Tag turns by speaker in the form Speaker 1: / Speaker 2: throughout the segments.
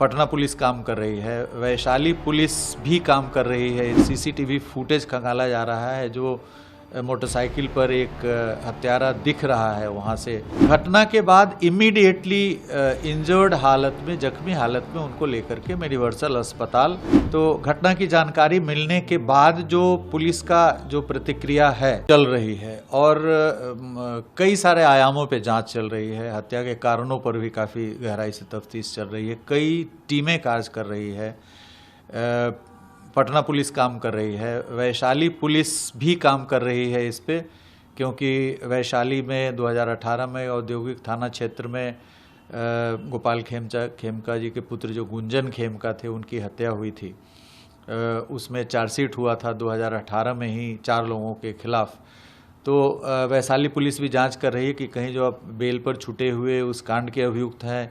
Speaker 1: Patna police काम कर रही है, वैशाली पुलिस भी काम कर रही है। सीसीटीवी फुटेज खंगाला जा रहा है, जो मोटरसाइकिल पर एक हत्यारा दिख रहा है वहाँ से। घटना के बाद इमीडिएटली इंजर्ड हालत में, जख्मी हालत में उनको लेकर के यूनिवर्सल अस्पताल। तो घटना की जानकारी मिलने के बाद जो पुलिस का जो प्रतिक्रिया है चल रही है, और कई सारे आयामों पे जांच चल रही है। हत्या के कारणों पर भी काफ़ी गहराई से तफ्तीश चल रही है, कई टीमें कार्य कर रही है। पटना पुलिस काम कर रही है, वैशाली पुलिस भी काम कर रही है इस पे, क्योंकि वैशाली में 2018 में औद्योगिक थाना क्षेत्र में गोपाल खेमका जी के पुत्र जो गुंजन खेमका थे, उनकी हत्या हुई थी। उसमें चार्जशीट हुआ था 2018 में ही 4 लोगों के खिलाफ। तो वैशाली पुलिस भी जांच कर रही है कि कहीं जो अब बेल पर छूटे हुए उस कांड के अभियुक्त हैं,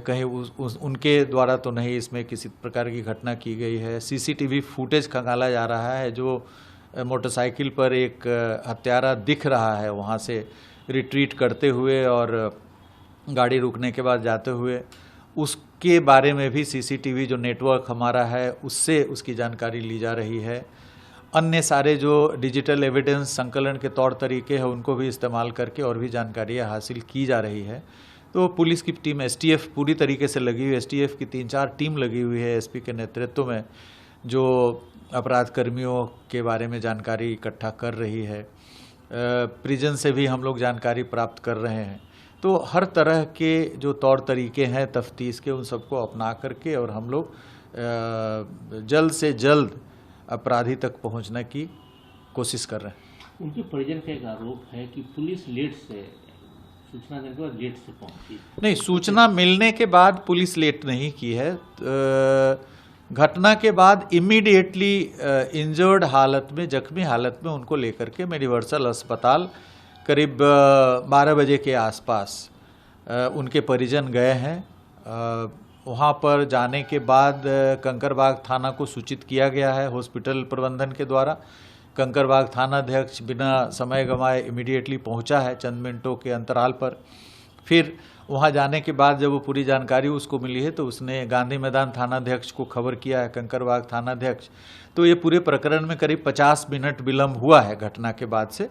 Speaker 1: कहीं उनके द्वारा तो नहीं इसमें किसी प्रकार की घटना की गई है। सीसीटीवी फुटेज खंगाला जा रहा है, जो मोटरसाइकिल पर एक हत्यारा दिख रहा है वहाँ से रिट्रीट करते हुए और गाड़ी रुकने के बाद जाते हुए, उसके बारे में भी सीसीटीवी जो नेटवर्क हमारा है उससे उसकी जानकारी ली जा रही है। अन्य सारे जो डिजिटल एविडेंस संकलन के तौर तरीके हैं उनको भी इस्तेमाल करके और भी जानकारियाँ हासिल की जा रही है। तो पुलिस की टीम एसटीएफ पूरी तरीके से लगी हुई है। एसटीएफ की 3-4 टीम लगी हुई है एसपी के नेतृत्व में, जो अपराध कर्मियों के बारे में जानकारी इकट्ठा कर रही है। प्रिजन से भी हम लोग जानकारी प्राप्त कर रहे हैं। तो हर तरह के जो तौर तरीके हैं तफ्तीश के, उन सबको अपना करके और हम लोग जल्द से जल्द अपराधी तक पहुंचने की कोशिश कर रहे हैं।
Speaker 2: उनके परिजन का एक आरोप है कि पुलिस लेट से सूचना देने के बाद लेट से पहुंची।
Speaker 1: नहीं, सूचना मिलने के बाद पुलिस लेट नहीं की है। घटना के बाद इमीडिएटली इंजर्ड हालत में, जख्मी हालत में उनको लेकर के यूनिवर्सल अस्पताल करीब 12 बजे के आसपास उनके परिजन गए हैं। वहाँ पर जाने के बाद कंकरबाग थाना को सूचित किया गया है हॉस्पिटल प्रबंधन के द्वारा। कंकरबाग थानाध्यक्ष बिना समय गंवाए इमीडिएटली पहुंचा है चंद मिनटों के अंतराल पर। फिर वहां जाने के बाद जब वो पूरी जानकारी उसको मिली है तो उसने गांधी मैदान थानाध्यक्ष को खबर किया है, कंकरबाग थानाध्यक्ष। तो ये पूरे प्रकरण में करीब 50 मिनट विलम्ब हुआ है घटना के बाद से।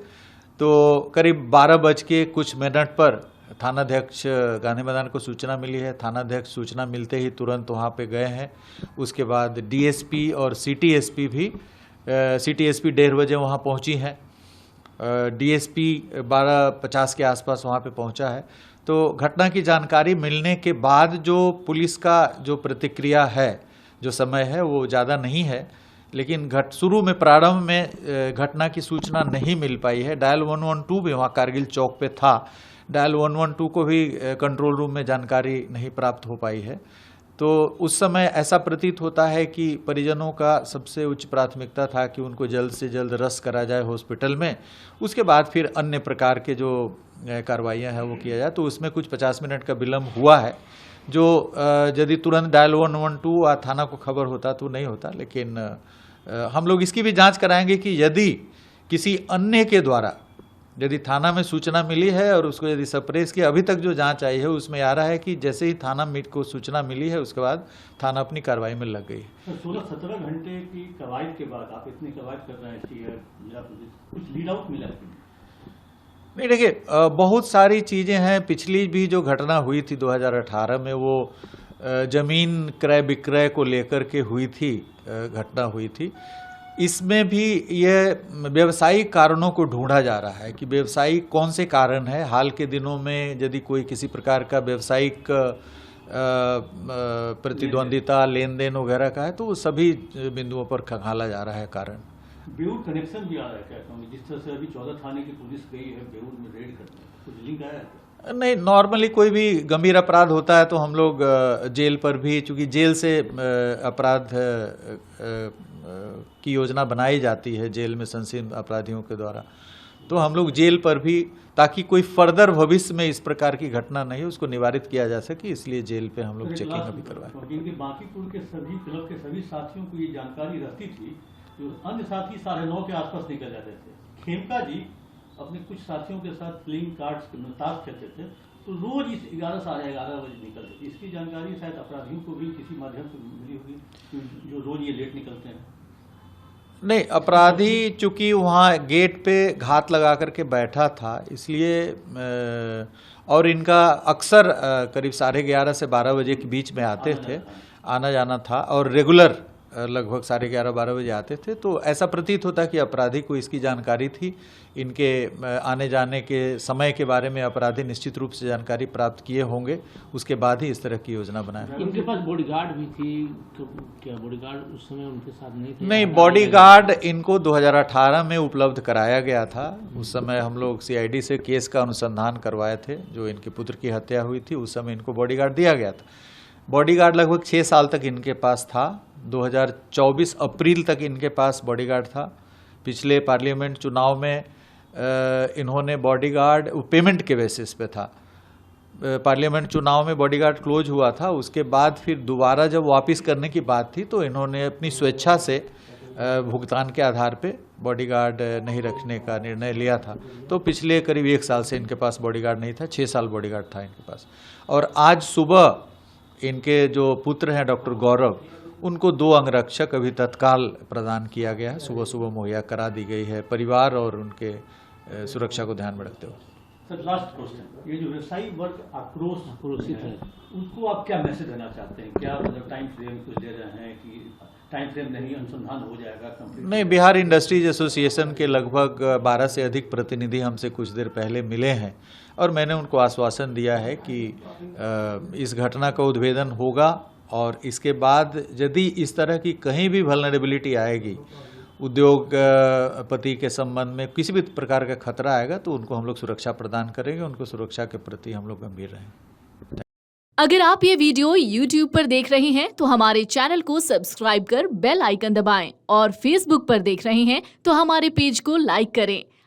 Speaker 1: तो करीब 12 बज के कुछ मिनट पर थानाध्यक्ष गांधी मैदान को सूचना मिली है। थानाध्यक्ष सूचना मिलते ही तुरंत वहाँ पे गए हैं। उसके बाद डीएसपी और सिटी एसपी भी, सिटी एसपी 1:30 बजे वहाँ पहुँची हैं। डीएसपी 12:50 के आसपास वहाँ पे पहुँचा है। तो घटना की जानकारी मिलने के बाद जो पुलिस का जो प्रतिक्रिया है, जो समय है वो ज़्यादा नहीं है, लेकिन शुरू में प्रारंभ में घटना की सूचना नहीं मिल पाई है। डायल 112 भी वहाँ कारगिल चौक पे था, डायल 112 को भी कंट्रोल रूम में जानकारी नहीं प्राप्त हो पाई है। तो उस समय ऐसा प्रतीत होता है कि परिजनों का सबसे उच्च प्राथमिकता था कि उनको जल्द से जल्द रस करा जाए हॉस्पिटल में, उसके बाद फिर अन्य प्रकार के जो कार्रवाइयाँ हैं वो किया जाए। तो उसमें कुछ 50 मिनट का विलम्ब हुआ है, जो यदि तुरंत डायल 112 या थाना को खबर होता तो नहीं होता। लेकिन हम लोग इसकी भी जांच कराएंगे कि यदि किसी अन्य के द्वारा, यदि थाना में सूचना मिली है और उसको यदि सप्रेस किया, अभी तक जो जांच आई है उसमें आ रहा है कि जैसे ही थाना को सूचना मिली है उसके बाद थाना अपनी कार्रवाई में लग गई है।
Speaker 2: 16-17 घंटे की कवायद के बाद आप इतनी कवायद कर रहे हैं, कुछ लीड आउट मिला?
Speaker 1: नहीं, देखिए बहुत सारी चीज़ें हैं। पिछली भी जो घटना हुई थी 2018 में, वो जमीन क्रय विक्रय को लेकर के हुई थी, घटना हुई थी। इसमें भी ये व्यवसायिक कारणों को ढूंढा जा रहा है कि व्यवसायिक कौन से कारण है। हाल के दिनों में यदि कोई किसी प्रकार का व्यवसायिक प्रतिद्वंदिता, लेन देन वगैरह का है तो वो सभी बिंदुओं पर खंगाला जा रहा है कारण।
Speaker 2: बेऊर कनेक्शन भी आ रहा है क्या? जिस तरह से अभी 14 थाने की पुलिस गई है बेऊर में रेड करने, कुछ लिंक आया है?
Speaker 1: नहीं, नॉर्मली कोई भी गंभीर अपराध होता है तो हम लोग जेल पर भी, चूंकि जेल से अपराध की योजना बनाई जाती है जेल में संदिग्ध अपराधियों के द्वारा, तो हम लोग जेल पर भी, ताकि कोई फर्दर भविष्य में इस प्रकार की घटना नहीं उसको निवारित किया जा सके, इसलिए जेल पे हम लोग चेकिंग अभी करवाए।
Speaker 2: क्योंकि बांकीपुर के सभी क्लब के सभी साथियों को ये जानकारी रहती थी, जो अन्य साथी 9:30 के आसपास निकल जाते थे। खेमका जी अपने कुछ साथियों के साथ प्लेइंग कार्ड्स ताश खेलते थे, तो रोज इस 11 साढ़े 11 बजे निकलते, इसकी जानकारी शायद अपराधियों को भी किसी माध्यम से मिली होगी जो रोज ये लेट निकलते हैं।
Speaker 1: नहीं, अपराधी चूंकि वहाँ गेट पे घात लगा करके बैठा था, इसलिए और इनका अक्सर करीब 11:30 से 12 बजे के बीच में आते थे, आना जाना था और रेगुलर लगभग 11:30 12 बजे आते थे। तो ऐसा प्रतीत होता कि अपराधी को इसकी जानकारी थी, इनके आने जाने के समय के बारे में अपराधी निश्चित रूप से जानकारी प्राप्त किए होंगे, उसके बाद ही इस तरह की योजना बनाई।
Speaker 3: इनके पास बॉडीगार्ड भी थी, तो क्या बॉडीगार्ड उस समय उनके साथ नहीं थे?
Speaker 1: नहीं, बॉडीगार्ड इनको 2018 में उपलब्ध कराया गया था। उस समय हम लोग सीआईडी से केस का अनुसंधान करवाए थे, जो इनके पुत्र की हत्या हुई थी, उस समय इनको बॉडीगार्ड दिया गया था। बॉडीगार्ड लगभग 6 साल तक इनके पास था। 2024 अप्रैल तक इनके पास बॉडीगार्ड था। पिछले पार्लियामेंट चुनाव में इन्होंने बॉडीगार्ड पेमेंट के बेसिस पे था। पार्लियामेंट चुनाव में बॉडीगार्ड क्लोज हुआ था, उसके बाद फिर दोबारा जब वापस करने की बात थी तो इन्होंने अपनी स्वेच्छा से भुगतान के आधार पे बॉडीगार्ड नहीं रखने का निर्णय लिया था। तो पिछले करीब 1 साल से इनके पास बॉडीगार्ड नहीं था, 6 साल बॉडीगार्ड था इनके पास। और आज सुबह इनके जो पुत्र हैं डॉक्टर गौरव, उनको 2 अंगरक्षक अभी तत्काल प्रदान किया गया है, सुबह सुबह मुहैया करा दी गई है, परिवार और उनके सुरक्षा को ध्यान में रखते हुए।
Speaker 2: सर लास्ट क्वेश्चन, ये जो व्यवसायी वर्ग आक्रोशित है, उनको आप क्या मैसेज देना चाहते हैं? क्या मतलब टाइम फ्रेम कुछ दे रहे हैं कि टाइम फ्रेम नहीं, अनुसंधान हो जाएगा कंप्लीट? नहीं,
Speaker 1: बिहार इंडस्ट्रीज एसोसिएशन के लगभग 12 से अधिक प्रतिनिधि हमसे कुछ देर पहले मिले हैं और मैंने उनको आश्वासन दिया है कि इस घटना का उद्भेदन होगा और इसके बाद यदि इस तरह की कहीं भी वल्नरेबिलिटी आएगी, उद्योगपति के संबंध में किसी भी प्रकार का खतरा आएगा, तो उनको हम लोग सुरक्षा प्रदान करेंगे, उनको सुरक्षा के प्रति हम लोग गंभीर रहेंगे।
Speaker 4: अगर आप ये वीडियो YouTube पर देख रहे हैं तो हमारे चैनल को सब्सक्राइब कर बेल आइकन दबाएं और Facebook पर देख रहे हैं तो हमारे पेज को लाइक करें।